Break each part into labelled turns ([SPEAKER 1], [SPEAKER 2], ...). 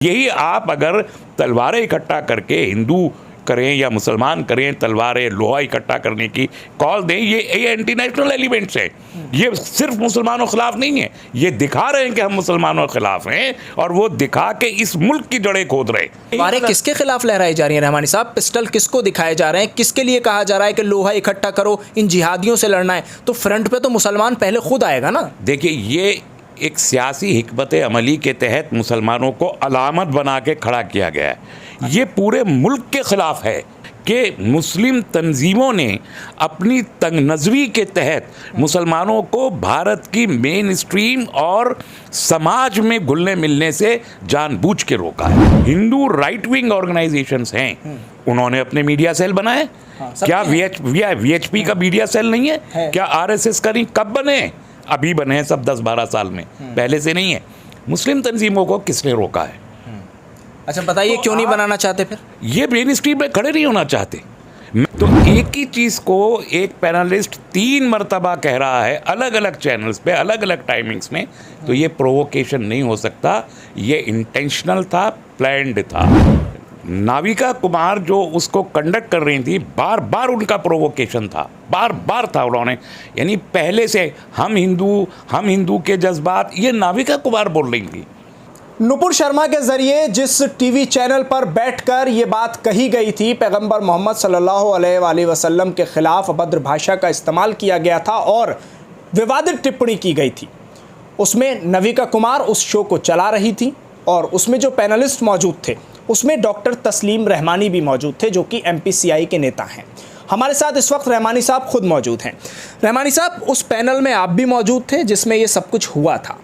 [SPEAKER 1] यही आप अगर तलवारें इकट्ठा करके हिंदू करें या मुसलमान करें, तलवारें लोहा इकट्ठा करने की कॉल दें, ये एंटी नेशनल एलिमेंट्स है। ये सिर्फ मुसलमानों के खिलाफ नहीं है, ये दिखा रहे हैं कि हम मुसलमानों के खिलाफ हैं और वो दिखा के इस मुल्क की जड़ें खोद रहे हैं।
[SPEAKER 2] तलवारें किसके खिलाफ लहराई जा रही हैं रहमानी साहब? पिस्टल किसको दिखाए जा रहे हैं? किसके लिए कहा जा रहा है कि लोहा इकट्ठा करो, इन जिहादियों से लड़ना है? तो फ्रंट पे तो मुसलमान पहले खुद आएगा ना।
[SPEAKER 1] देखिए, ये एक सियासी हिकमत अमली के तहत मुसलमानों को अलामत बना के खड़ा किया गया है। ये पूरे मुल्क के ख़िलाफ़ है कि मुस्लिम तंजीमों ने अपनी तंग नज़री के तहत मुसलमानों को भारत की मेन स्ट्रीम और समाज में घुलने मिलने से जानबूझ के रोका है। हिंदू राइट विंग ऑर्गेनाइजेशंस हैं, उन्होंने अपने मीडिया सेल बनाए। क्या VHP का मीडिया सेल नहीं है? क्या RSS का नहीं? कब बने? अभी बने हैं सब 10-12 साल में, पहले से नहीं है। मुस्लिम तंजीमों को किसने रोका है?
[SPEAKER 2] अच्छा बताइए, क्यों नहीं बनाना चाहते फिर? ये
[SPEAKER 1] मेन स्ट्रीम में खड़े नहीं होना चाहते। तो एक ही चीज़ को एक पैनलिस्ट 3 मरतबा कह रहा है अलग अलग चैनल्स पे, अलग अलग टाइमिंग्स में, तो ये प्रोवोकेशन नहीं हो सकता, ये इंटेंशनल था, प्लान्ड था। नाविका कुमार जो उसको कंडक्ट कर रही थी, बार बार उनका प्रोवोकेशन था, बार बार था। उन्होंने यानी पहले से हम हिंदू के जज्बात, ये नाविका कुमार बोल रही थी।
[SPEAKER 3] नुपुर शर्मा के ज़रिए जिस टीवी चैनल पर बैठकर ये बात कही गई थी, पैगंबर मोहम्मद सल्लल्लाहु अलैहि वसल्लम के ख़िलाफ़ अभद्र भाषा का इस्तेमाल किया गया था और विवादित टिप्पणी की गई थी, उसमें नाविका कुमार उस शो को चला रही थी और उसमें जो पैनलिस्ट मौजूद थे उसमें डॉक्टर तस्लीम रहमानी भी मौजूद थे, जो कि MPCI के नेता हैं। हमारे साथ इस वक्त रहमानी साहब खुद मौजूद हैं। रहमानी साहब, उस पैनल में आप भी मौजूद थे जिसमें ये सब कुछ हुआ था।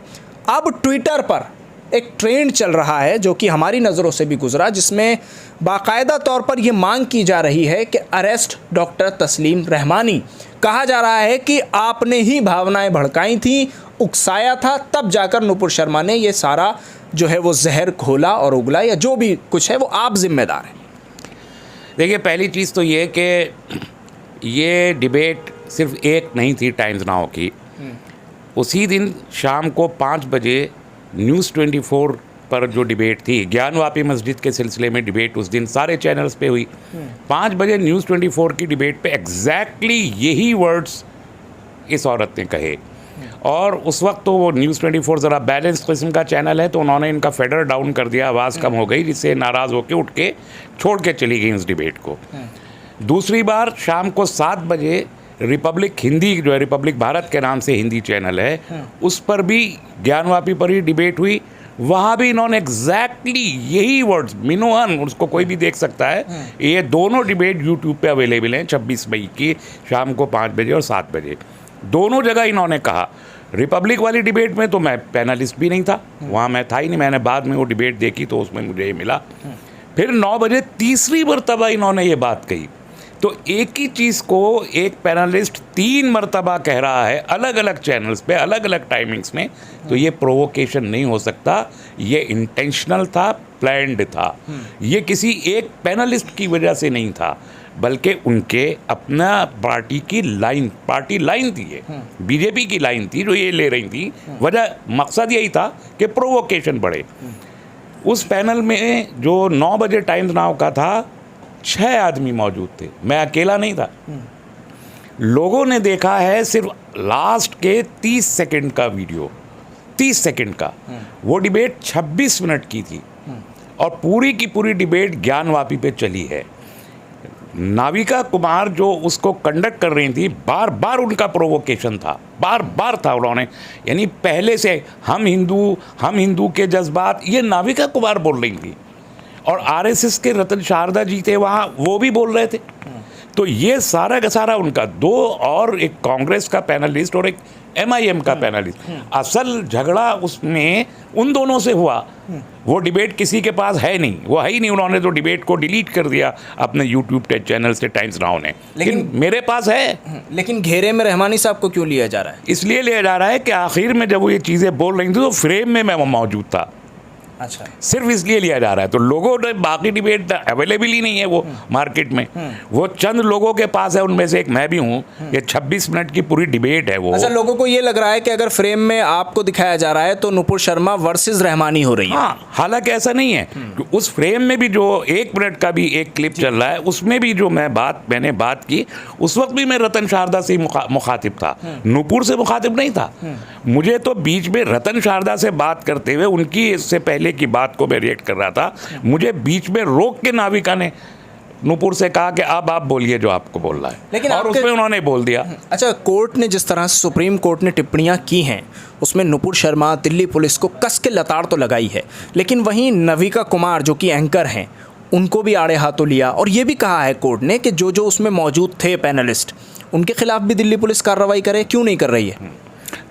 [SPEAKER 3] अब ट्विटर पर एक ट्रेंड चल रहा है जो कि हमारी नज़रों से भी गुजरा, जिसमें बाकायदा तौर पर यह मांग की जा रही है कि अरेस्ट डॉक्टर तस्लीम रहमानी। कहा जा रहा है कि आपने ही भावनाएं भड़काई थी, उकसाया था, तब जाकर नुपुर शर्मा ने ये सारा जो है वो जहर घोला और उगला, या जो भी कुछ है वो आप जिम्मेदार हैं।
[SPEAKER 1] देखिए, पहली चीज़ तो ये कि ये डिबेट सिर्फ एक नहीं थी टाइम्स नाउ की। उसी दिन शाम को 5 बजे न्यूज़ 24 पर जो डिबेट थी, ज्ञानवापी मस्जिद के सिलसिले में डिबेट उस दिन सारे चैनल्स पे हुई। 5 बजे न्यूज़ 24 की डिबेट पे एग्जैक्टली यही वर्ड्स इस औरत ने कहे। और उस वक्त तो वो न्यूज़ 24 ज़रा बैलेंस किस्म का चैनल है, तो उन्होंने इनका फेडर डाउन कर दिया, आवाज़ कम हो गई, जिससे नाराज़ होकर उठ के छोड़ के चली गई उस डिबेट को। दूसरी बार शाम को 7 बजे रिपब्लिक हिंदी, जो है रिपब्लिक भारत के नाम से हिंदी चैनल है, उस पर भी ज्ञानवापी पर ही डिबेट हुई। वहाँ भी इन्होंने एग्जैक्टली यही वर्ड्स, मिनोहन, उसको कोई भी देख सकता है, ये दोनों डिबेट यूट्यूब पे अवेलेबल हैं, 26 मई की शाम को 5 बजे और 7 बजे। दोनों जगह इन्होंने कहा। रिपब्लिक वाली डिबेट में तो मैं पैनलिस्ट भी नहीं था, वहाँ मैं था ही नहीं, मैंने बाद में वो डिबेट देखी तो उसमें मुझे ये मिला। फिर 9 बजे तीसरी मरतबा इन्होंने ये बात कही। तो एक ही चीज़ को एक पैनलिस्ट 3 मरतबा कह रहा है अलग अलग चैनल्स पे, अलग अलग टाइमिंग्स में, तो ये प्रोवोकेशन नहीं हो सकता, ये इंटेंशनल था, प्लान्ड था। ये किसी एक पैनलिस्ट की वजह से नहीं था, बल्कि उनके अपना पार्टी लाइन थी, ये बीजेपी की लाइन थी जो ये ले रही थी। वजह, मकसद यही था कि प्रोवोकेशन बढ़े। उस पैनल में जो 9 बजे टाइम्स नाउ का था, 6 आदमी मौजूद थे, मैं अकेला नहीं था। लोगों ने देखा है सिर्फ लास्ट के 30 सेकंड का वीडियो, 30 सेकंड का। वो डिबेट 26 मिनट की थी और पूरी की पूरी डिबेट ज्ञानवापी पे चली है। नाविका कुमार जो उसको कंडक्ट कर रही थी, बार बार उनका प्रोवोकेशन था, बार बार था। उन्होंने यानी पहले से हम हिंदू के जज्बात, ये नाविका कुमार बोल रही थी। और RSS के रतन शारदा जी थे वहाँ, वो भी बोल रहे थे। तो ये सारा का सारा उनका, 2 और एक कांग्रेस का पैनलिस्ट और एक MIM का पैनलिस्ट, असल झगड़ा उसमें उन दोनों से हुआ। वो डिबेट किसी के पास है नहीं, वो है ही नहीं। उन्होंने तो डिबेट को डिलीट कर दिया अपने यूट्यूब चैनल से, टाइम्स नाउ ने। लेकिन मेरे पास है।
[SPEAKER 2] लेकिन घेरे में रहमानी साहब को क्यों लिया जा रहा है?
[SPEAKER 1] इसलिए लिया जा रहा है कि आखिर में जब वो ये चीज़ें बोल रही थी तो फ्रेम में मैं मौजूद था।
[SPEAKER 2] अच्छा,
[SPEAKER 1] सिर्फ इसलिए लिया जा रहा है। तो लोगों ने बाकी डिबेट अवेलेबल ही नहीं है वो मार्केट में, वो चंद लोगों के पास है, उनमें से एक मैं भी हूँ। ये 26 मिनट की पूरी डिबेट है वो।
[SPEAKER 2] अच्छा, लोगों को ये लग रहा है कि अगर फ्रेम में आपको दिखाया जा रहा है तो नुपुर शर्मा वर्सेस रहमानी हो रही है।
[SPEAKER 1] हाँ, हालांकि ऐसा नहीं है। उस फ्रेम में भी जो 1 मिनट का भी एक क्लिप चल रहा है, उसमें भी जो मैंने बात की, उस वक्त भी मैं रतन शारदा से मुखातिब था, नुपुर से मुखातिब नहीं था। मुझे तो बीच में रतन शारदा से बात करते हुए उनकी इससे पहले की बात को मैं रिएक्ट कर रहा था, मुझे बीच में रोक के नाविका ने नुपुर से कहा कि अब आप बोलिए जो आपको बोलना है,
[SPEAKER 2] लेकिन
[SPEAKER 1] और उसमें उन्होंने बोल दिया।
[SPEAKER 2] अच्छा, कोर्ट ने जिस तरह से, सुप्रीम कोर्ट ने टिप्पणियां की हैं, उसमें नुपुर शर्मा, दिल्ली पुलिस को कस के लताड़ तो लगाई है, लेकिन वहीं नविका कुमार जो कि एंकर हैं, उनको भी आड़े हाथों लिया, और ये भी कहा है कोर्ट ने कि जो जो उसमें मौजूद थे पैनलिस्ट, उनके खिलाफ भी दिल्ली पुलिस कार्रवाई करे। क्यों नहीं कर रही है?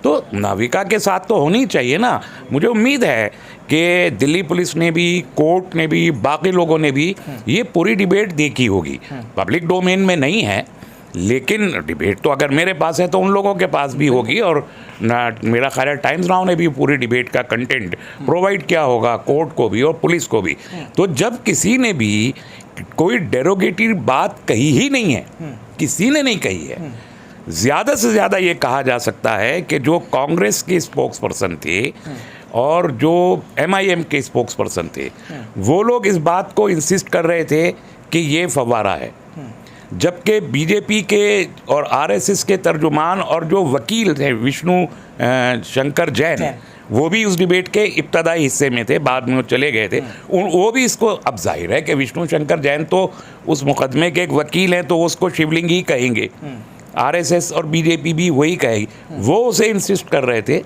[SPEAKER 1] तो नाविका के साथ तो होनी चाहिए ना। मुझे उम्मीद है कि दिल्ली पुलिस ने भी, कोर्ट ने भी, बाकी लोगों ने भी ये पूरी डिबेट देखी होगी। पब्लिक डोमेन में नहीं है, लेकिन डिबेट तो अगर मेरे पास है तो उन लोगों के पास भी होगी। और मेरा ख्याल है टाइम्स नाउ ने भी पूरी डिबेट का कंटेंट प्रोवाइड किया होगा कोर्ट को भी और पुलिस को भी। तो जब किसी ने भी कोई डेरोगेटिव बात कही ही नहीं है, किसी ने नहीं कही है। ज़्यादा से ज़्यादा ये कहा जा सकता है कि जो कांग्रेस के स्पोक्स पर्सन थे और जो MIM के स्पोक्स पर्सन थे, वो लोग इस बात को इंसिस्ट कर रहे थे कि ये फव्वारा है, जबकि बीजेपी के और RSS के तर्जुमान और जो वकील थे विष्णु शंकर जैन, वो भी उस डिबेट के इब्तदाई हिस्से में थे, बाद में वो चले गए थे। वो भी इसको, अब जाहिर है कि विष्णु शंकर जैन तो उस मुकदमे के एक वकील हैं, तो उसको शिवलिंग ही कहेंगे, RSS और बीजेपी भी वही कहेगी। वो उसे इंसिस्ट कर रहे थे,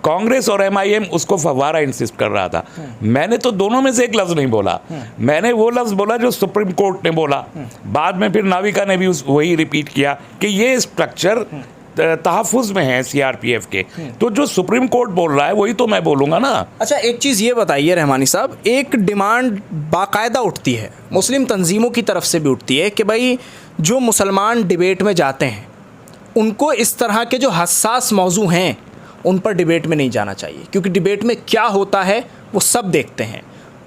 [SPEAKER 1] कांग्रेस और MIM उसको फव्वारा इंसिस्ट कर रहा था। मैंने तो दोनों में से एक लफ्ज़ नहीं बोला, मैंने वो लफ्ज़ बोला जो सुप्रीम कोर्ट ने बोला। बाद में फिर नाविका ने भी वही रिपीट किया कि ये स्ट्रक्चर तहफ़्फ़ुज़ में है CRPF के। तो जो सुप्रीम कोर्ट बोल रहा है वही तो मैं बोलूँगा ना।
[SPEAKER 2] अच्छा, एक चीज़ ये बताइए रहमानी साहब, एक डिमांड बाकायदा उठती है, मुस्लिम तंजीमों की तरफ से भी उठती है कि भाई जो मुसलमान डिबेट में जाते हैं उनको इस तरह के जो हसास मौजू हैं उन पर डिबेट में नहीं जाना चाहिए, क्योंकि डिबेट में क्या होता है वो सब देखते हैं।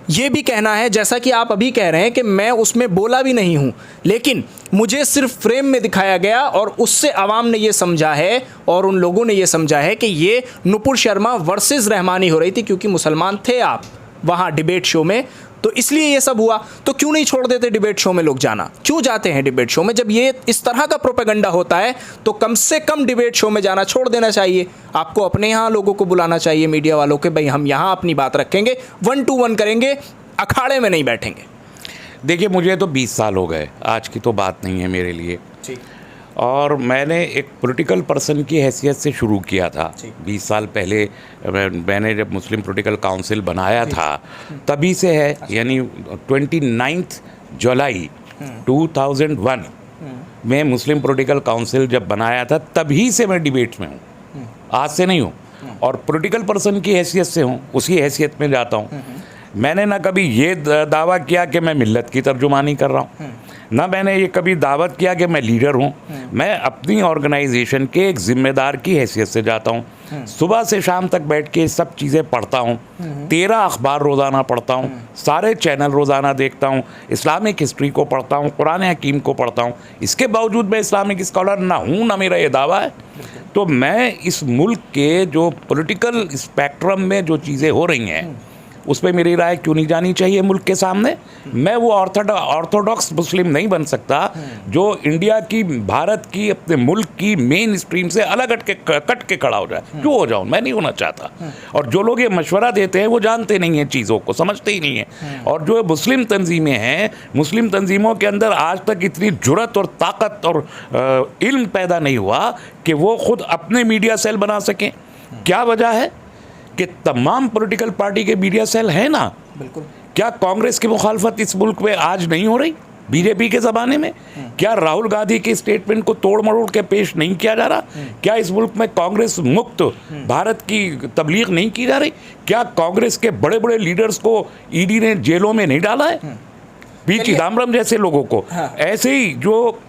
[SPEAKER 2] ये भी कहना है, जैसा कि आप अभी कह रहे हैं कि मैं उसमें बोला भी नहीं हूँ, लेकिन मुझे सिर्फ फ्रेम में दिखाया गया और उससे आवाम ने ये समझा है और उन लोगों ने ये समझा है कि ये नुपुर शर्मा वर्सेस रहमानी हो रही थी, क्योंकि मुसलमान थे आप वहाँ डिबेट शो में, तो इसलिए ये सब हुआ। तो क्यों नहीं छोड़ देते डिबेट शो में लोग जाना? क्यों जाते हैं डिबेट शो में? जब ये इस तरह का प्रोपेगेंडा होता है तो कम से कम डिबेट शो में जाना छोड़ देना चाहिए। आपको अपने यहाँ लोगों को बुलाना चाहिए, मीडिया वालों के, भाई हम यहाँ अपनी बात रखेंगे, 1 to 1 करेंगे, अखाड़े में नहीं बैठेंगे।
[SPEAKER 1] देखिए, मुझे तो 20 साल हो गए, आज की तो बात नहीं है मेरे लिए। और मैंने एक पॉलिटिकल पर्सन की हैसियत से शुरू किया था। 20 साल पहले मैंने जब मुस्लिम पॉलिटिकल काउंसिल बनाया था, तभी से है, यानी 29 जुलाई 2001 में मुस्लिम पॉलिटिकल काउंसिल जब बनाया था, तभी से मैं डिबेट्स में हूँ, आज से नहीं हूँ। और पॉलिटिकल पर्सन की हैसियत से हूँ, उसी हैसियत में जाता हूँ। मैंने ना कभी ये दावा किया कि मैं मिल्लत की तर्जुमानी कर रहा हूँ, ना मैंने ये कभी दावत किया कि मैं लीडर हूँ। मैं अपनी ऑर्गेनाइजेशन के एक जिम्मेदार की हैसियत से जाता हूँ। सुबह से शाम तक बैठ के सब चीज़ें पढ़ता हूँ, 13 अखबार रोज़ाना पढ़ता हूँ, सारे चैनल रोज़ाना देखता हूँ, इस्लामिक हिस्ट्री को पढ़ता हूँ, कुरान हकीम को पढ़ता हूँ। इसके बावजूद मैं इस्लामिक स्कॉलर ना हूँ, ना मेरा ये दावा है। तो मैं इस मुल्क के जो पॉलिटिकल स्पेक्ट्रम में जो चीज़ें हो रही हैं उस पर मेरी राय क्यों नहीं जानी चाहिए मुल्क के सामने? मैं वो ऑर्थोडॉक्स मुस्लिम नहीं बन सकता जो इंडिया की, भारत की, अपने मुल्क की मेन स्ट्रीम से अलग कट के खड़ा हो जाए। क्यों हो जाऊँ? मैं नहीं होना चाहता। और जो लोग ये मशवरा देते हैं वो जानते नहीं हैं, चीज़ों को समझते ही नहीं हैं। और जो मुस्लिम तंजीमें हैं, मुस्लिम तंजीमों के अंदर आज तक इतनी जुर्रत और ताकत और इल्म पैदा नहीं हुआ कि वो खुद अपने मीडिया सेल बना सकें। क्या वजह है कि तमाम पॉलिटिकल पार्टी के मीडिया सेल हैं ना।
[SPEAKER 2] बिल्कुल।
[SPEAKER 1] क्या कांग्रेस की मुखालफत इस मुल्क में आज नहीं हो रही? बीजेपी के ज़माने में क्या राहुल गांधी के स्टेटमेंट को तोड़ मरोड़ के पेश नहीं किया जा रहा? क्या इस मुल्क में कांग्रेस मुक्त भारत की तबलीग नहीं की जा रही? क्या कांग्रेस के बड़े बड़े लीडर्स को ईडी ने जेलों में नहीं डाला है? पी चिदम्बरम जैसे लोगों को। ऐसे ही जो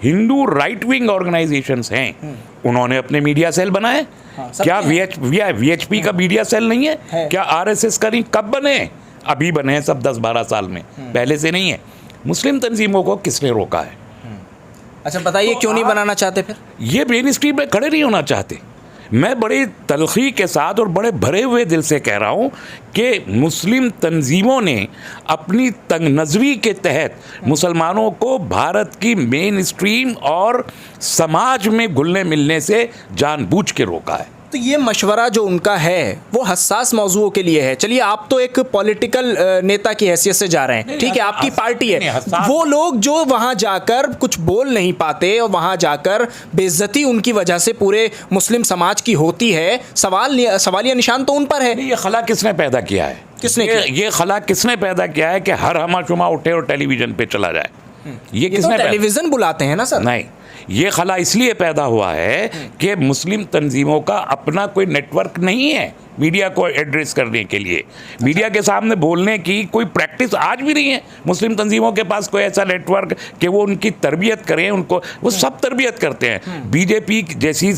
[SPEAKER 1] हिंदू राइट विंग ऑर्गेनाइजेशंस हैं, उन्होंने अपने मीडिया सेल बनाए। क्या वीएचपी का मीडिया सेल नहीं है? क्या आरएसएस का नहीं? कब बने? अभी बने हैं सब 10-12 साल में, पहले से नहीं है। मुस्लिम तंजीमों को किसने रोका है?
[SPEAKER 2] अच्छा बताइए, क्यों नहीं बनाना चाहते फिर?
[SPEAKER 1] ये मेन स्ट्रीम में खड़े नहीं होना चाहते। मैं बड़ी तलखी के साथ और बड़े भरे हुए दिल से कह रहा हूँ कि मुस्लिम तंजीमों ने अपनी तंग नज़री के तहत मुसलमानों को भारत की मेन स्ट्रीम और समाज में घुलने मिलने से जानबूझ के रोका है।
[SPEAKER 2] तो ये मशवरा जो उनका है वो हसास मौजुओं के लिए है। चलिए, आप तो एक पॉलिटिकल नेता की हैसियत से जा रहे हैं, ठीक है, आपकी पार्टी है। वो लोग जो वहाँ जाकर कुछ बोल नहीं पाते और वहाँ जाकर बेइज्जती उनकी वजह से पूरे मुस्लिम समाज की होती है, सवालिया निशान तो उन पर है।
[SPEAKER 1] ये खला किसने पैदा किया है?
[SPEAKER 2] किसने
[SPEAKER 1] ये खला किसने पैदा किया है कि हर हमाशुमा उठे और टेलीविजन पे चला जाए? ये किसने?
[SPEAKER 2] टेलीविजन बुलाते हैं ना सर।
[SPEAKER 1] नहीं, ये खला इसलिए पैदा हुआ है कि मुस्लिम तंजीमों का अपना कोई नेटवर्क नहीं है मीडिया को एड्रेस करने के लिए। मीडिया के सामने बोलने की कोई प्रैक्टिस आज भी नहीं है मुस्लिम तंजीमों के पास, कोई ऐसा नेटवर्क कि वो उनकी तरबियत करें। उनको वो सब तरबियत करते हैं। बीजेपी जैसी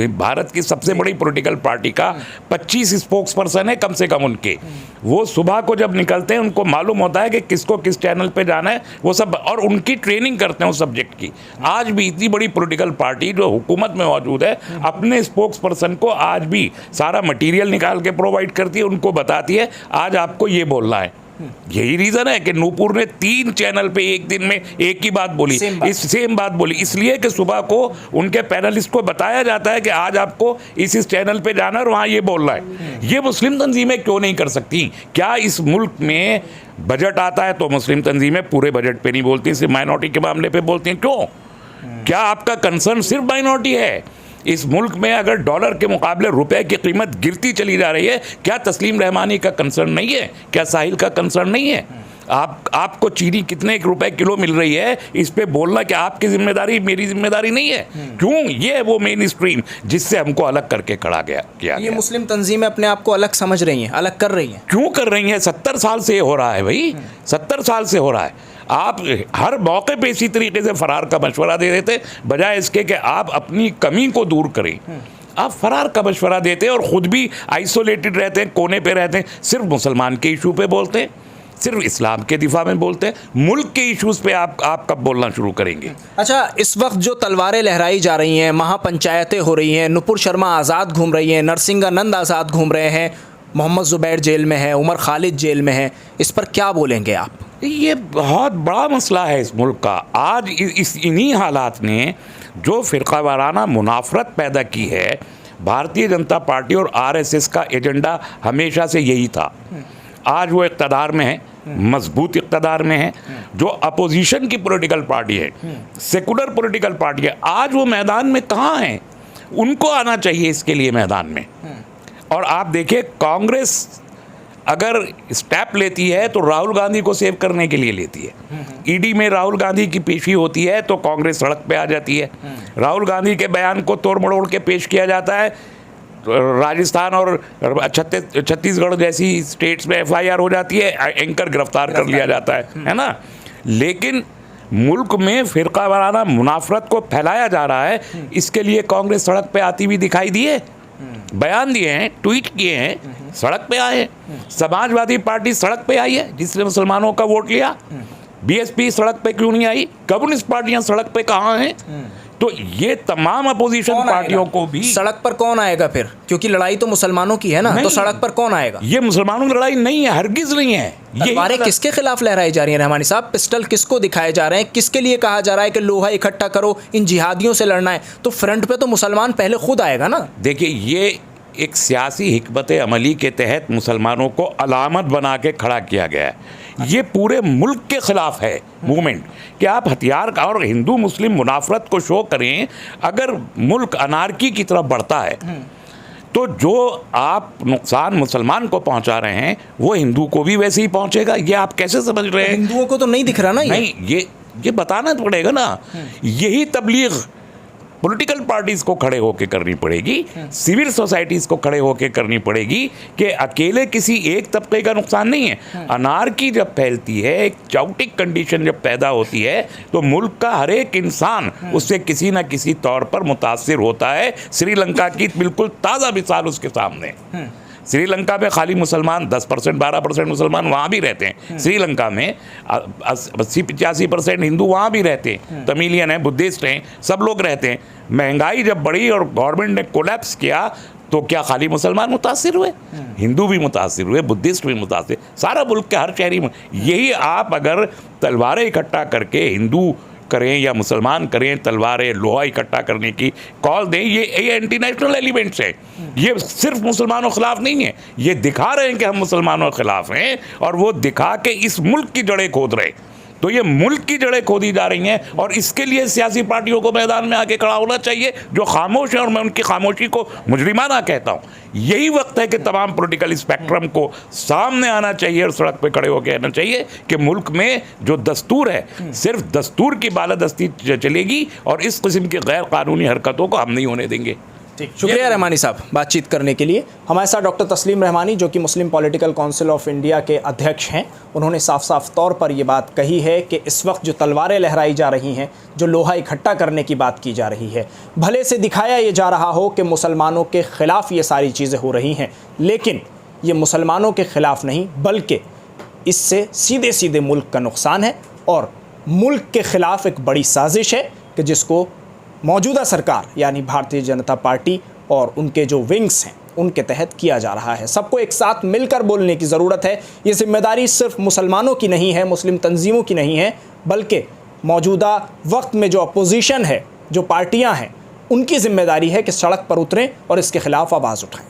[SPEAKER 1] भारत की सबसे बड़ी पॉलिटिकल पार्टी का 25 स्पोक्स पर्सन है कम से कम उनके। वो सुबह को जब निकलते हैं उनको मालूम होता है कि किसको किस चैनल पे जाना है, वो सब, और उनकी ट्रेनिंग करते हैं उस सब्जेक्ट की। आज भी इतनी बड़ी पॉलिटिकल पार्टी जो हुकूमत में मौजूद है अपने स्पोक्स पर्सन को आज भी सारा मटीरियल निकाल के प्रोवाइड करती है, उनको बताती है आज आपको ये बोलना है। यही रीजन है कि नूपुर ने 3 चैनल पे एक दिन में एक ही बात बोली, सेम बात बोली, इसलिए कि सुबह को उनके पैनलिस्ट को बताया जाता है कि आज आपको इस चैनल पे जाना और वहाँ ये बोलना है। ये मुस्लिम तंजीमें क्यों नहीं कर सकती? क्या इस मुल्क में बजट आता है तो मुस्लिम तंजीमें पूरे बजट पे नहीं बोलती, सिर्फ माइनॉरिटी के मामले पे बोलती हैं? क्यों? क्या आपका कंसर्न सिर्फ माइनॉरिटी है? इस मुल्क में अगर डॉलर के मुकाबले रुपए की कीमत गिरती चली जा रही है, क्या तस्लीम रहमानी का कंसर्न नहीं है? क्या साहिल का कंसर्न नहीं है? आपको चीनी कितने रुपए किलो मिल रही है, इस पे बोलना कि आपकी जिम्मेदारी मेरी जिम्मेदारी नहीं है? क्यों? ये है वो मेन स्ट्रीम जिससे हमको अलग करके खड़ा किया
[SPEAKER 2] ये मुस्लिम तंजीमें अपने आप को अलग समझ रही हैं, अलग कर रही हैं।
[SPEAKER 1] क्यों कर रही हैं? 70 साल से हो रहा है भाई, 70 साल से हो रहा है। आप हर मौके पे इसी तरीके से फरार का मशवरा दे देते, बजाय इसके कि आप अपनी कमी को दूर करें। आप फरार का मशवरा देते हैं और ख़ुद भी आइसोलेटेड रहते हैं, कोने पे रहते हैं, सिर्फ मुसलमान के इशू पे बोलते हैं, सिर्फ इस्लाम के दिफा में बोलते हैं। मुल्क के इश्यूज़ पे आप कब बोलना शुरू करेंगे?
[SPEAKER 2] अच्छा, इस वक्त जो तलवारें लहराई जा रही हैं, महापंचायतें हो रही हैं, नुपुर शर्मा आज़ाद घूम रही हैं, नरसिंहानंद आज़ाद घूम रहे हैं, मोहम्मद ज़ुबैर जेल में है, उमर खालिद जेल में है, इस पर क्या बोलेंगे आप?
[SPEAKER 1] ये बहुत बड़ा मसला है इस मुल्क का। आज इन्हीं हालात ने जो फ़िरक़ा वाराना मुनाफरत पैदा की है, भारतीय जनता पार्टी और आरएसएस का एजेंडा हमेशा से यही था। आज वो इक़्तिदार में है, मजबूत इक़्तिदार में है। जो अपोजिशन की पॉलिटिकल पार्टी है, सेकुलर पॉलिटिकल पार्टी है, आज वो मैदान में कहाँ हैं? उनको आना चाहिए इसके लिए मैदान में। और आप देखिए, कांग्रेस अगर स्टेप लेती है तो राहुल गांधी को सेव करने के लिए लेती है। ईडी में राहुल गांधी की पेशी होती है तो कांग्रेस सड़क पे आ जाती है। राहुल गांधी के बयान को तोड़ मड़ोड़ के पेश किया जाता है, राजस्थान और छत्तीसगढ़ जैसी स्टेट्स में एफआईआर हो जाती है, एंकर गिरफ्तार कर लिया जाता है ना। लेकिन मुल्क में फ़िरक़ा वाराना मुनाफरत को फैलाया जा रहा है, इसके लिए कांग्रेस सड़क पे आती हुई दिखाई दी है, बयान दिए हैं, ट्वीट किए हैं, सड़क पे आए हैं। समाजवादी पार्टी सड़क पे आई है जिसने मुसलमानों का वोट लिया। बीएसपी सड़क पे क्यों नहीं आई? कम्युनिस्ट पार्टियां सड़क पे कहाँ हैं? तो ये तमाम अपोजिशन पार्टियों को भी
[SPEAKER 2] सड़क पर कौन आएगा फिर? क्योंकि लड़ाई तो मुसलमानों की है ना, तो सड़क पर कौन आएगा?
[SPEAKER 1] ये मुसलमानों की लड़ाई नहीं है, हरगिज नहीं है।
[SPEAKER 2] तलवारें किसके खिलाफ लहराई जा रही हैं रहमानी साहब? पिस्टल किसको दिखाए जा रहे हैं? किसके लिए कहा जा रहा है कि लोहा इकट्ठा करो, इन जिहादियों से लड़ना है? तो फ्रंट पे तो मुसलमान पहले खुद आएगा ना।
[SPEAKER 1] देखिए, ये एक सियासी हिकमत अमली के तहत मुसलमानों को अलामत बना के खड़ा किया गया है। ये पूरे मुल्क के ख़िलाफ़ है मूवमेंट कि आप हथियार का और हिंदू मुस्लिम मुनाफरत को शो करें। अगर मुल्क अनारकी की तरफ बढ़ता है तो जो आप नुकसान मुसलमान को पहुंचा रहे हैं वो हिंदू को भी वैसे ही पहुंचेगा। ये आप कैसे समझ रहे हैं?
[SPEAKER 2] हिंदुओं को तो नहीं दिख रहा ना।
[SPEAKER 1] नहीं, ये बताना पड़ेगा ना। यही तबलीग पॉलिटिकल पार्टीज को खड़े होकर करनी पड़ेगी, सिविल सोसाइटीज को खड़े होकर करनी पड़ेगी कि अकेले किसी एक तबके का नुकसान नहीं है। अनारकी जब फैलती है, एक चाउटिक कंडीशन जब पैदा होती है, तो मुल्क का हर एक इंसान उससे किसी न किसी तौर पर मुतासिर होता है। श्रीलंका की बिल्कुल ताज़ा मिसाल उसके सामने। श्रीलंका में खाली मुसलमान 10% 12% मुसलमान वहाँ भी रहते हैं। श्रीलंका में 80-85% हिंदू वहाँ भी रहते हैं, तमिलियन हैं, बुद्धिस्ट हैं, सब लोग रहते हैं। महंगाई जब बढ़ी और गवर्नमेंट ने कोलैप्स किया तो क्या खाली मुसलमान मुतासिर हुए? हिंदू भी मुतासिर हुए, बुद्धिस्ट भी मुतासिर, सारा मुल्क के हर शहरी में। यही आप अगर तलवारें इकट्ठा करके हिंदू करें या मुसलमान करें, तलवारें लोहा इकट्ठा करने की कॉल दें, ये एंटी नेशनल एलिमेंट्स है। ये सिर्फ मुसलमानों के खिलाफ नहीं है, ये दिखा रहे हैं कि हम मुसलमानों के खिलाफ हैं और वो दिखा के इस मुल्क की जड़ें खोद रहे हैं। तो ये मुल्क की जड़ें खोदी जा रही हैं और इसके लिए सियासी पार्टियों को मैदान में आके खड़ा होना चाहिए, जो खामोश है, और मैं उनकी खामोशी को मुजरिमाना कहता हूँ। यही वक्त है कि तमाम पॉलिटिकल स्पेक्ट्रम को सामने आना चाहिए और सड़क पे खड़े होकर कहना चाहिए कि मुल्क में जो दस्तूर है, सिर्फ दस्तूर की बालादस्ती चलेगी और इस किस्म की गैर कानूनी हरकतों को हम नहीं होने देंगे।
[SPEAKER 3] ठीक, शुक्रिया रहमानी साहब बातचीत करने के लिए। हमारे साथ डॉक्टर तस्लीम रहमानी, जो कि मुस्लिम पॉलिटिकल काउंसिल ऑफ इंडिया के अध्यक्ष हैं, उन्होंने साफ साफ तौर पर ये बात कही है कि इस वक्त जो तलवारें लहराई जा रही हैं, जो लोहा इकट्ठा करने की बात की जा रही है, भले से दिखाया ये जा रहा हो कि मुसलमानों के ख़िलाफ़ ये सारी चीज़ें हो रही हैं, लेकिन ये मुसलमानों के ख़िलाफ़ नहीं, बल्कि इससे सीधे सीधे मुल्क का नुकसान है और मुल्क के ख़िलाफ़ एक बड़ी साजिश है कि जिसको मौजूदा सरकार यानी भारतीय जनता पार्टी और उनके जो विंग्स हैं उनके तहत किया जा रहा है। सबको एक साथ मिलकर बोलने की ज़रूरत है। ये जिम्मेदारी सिर्फ मुसलमानों की नहीं है, मुस्लिम तंजीमों की नहीं है, बल्कि मौजूदा वक्त में जो अपोजिशन है, जो पार्टियां हैं, उनकी जिम्मेदारी है कि सड़क पर उतरें और इसके ख़िलाफ़ आवाज़ उठाएं।